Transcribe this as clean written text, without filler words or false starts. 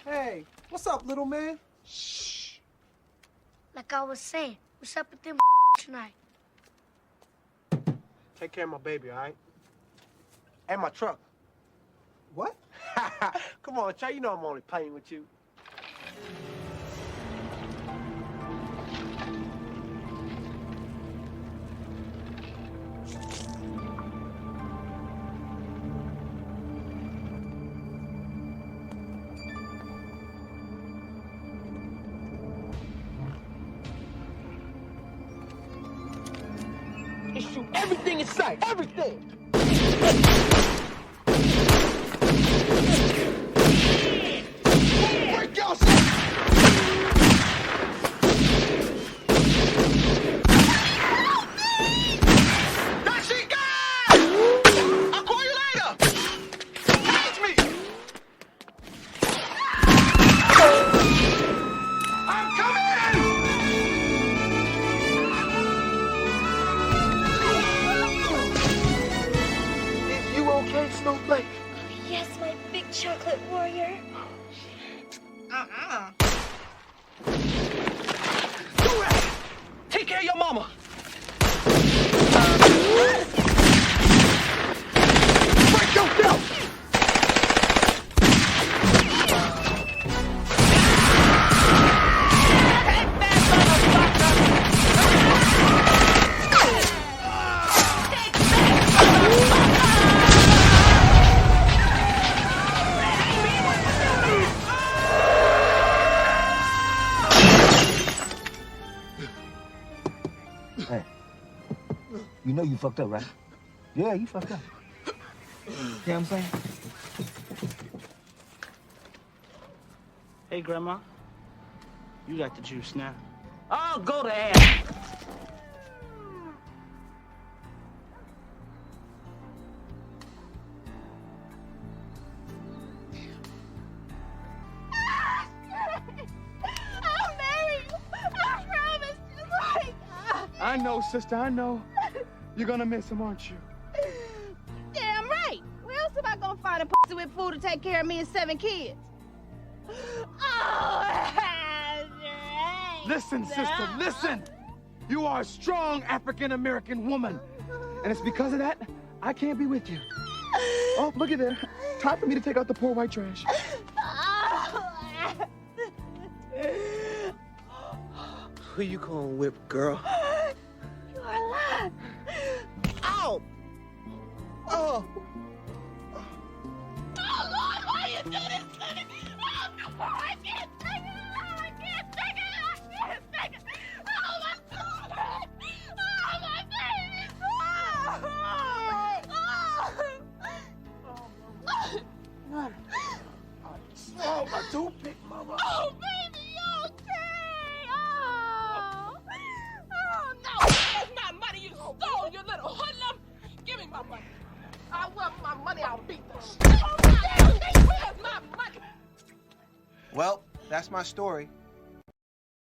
Hey, what's up, little man? Shh. Like I was saying, what's up with them tonight? Take care of my baby, all right? And my truck. What? Come on, Chad, you know I'm only playing with you. And shoot everything in sight, everything! Break yourself! That's it, guys! I'll call you later! Catch me! I'm coming! Is you okay, Snowflake? Yes, my big chocolate warrior. Do it! Take care of your mama! Break yourself! Hey, you know you fucked up, right? Yeah, you fucked up. You know what I'm saying? Hey, Grandma. You got the juice now. Oh, go to hell. I'll marry you. I promise you. Like, I know, sister, I know. You're gonna miss him, aren't you? damn right. Where else am I gonna find a pussy with food to take care of me and 7 kids? Oh, Listen, sister, listen! You are a strong African-American woman. And it's because of that, I can't be with you. Oh, look at that. Time for me to take out the poor white trash. Who you gonna whip, girl? You are alive. Ow! Oh! Oh, Lord, why you do this to me? Oh, no, I can't take it. Oh, I can't take it. I can't take it. Oh, my God. Oh, my baby. Oh, my toothpick, mama. Oh, baby, you okay? Oh. Oh, no. That's my money you stole, you little hoodlum. Give me my money. I want my money. I'll beat the shit. Oh, my God. Where's my money? Well, that's my story.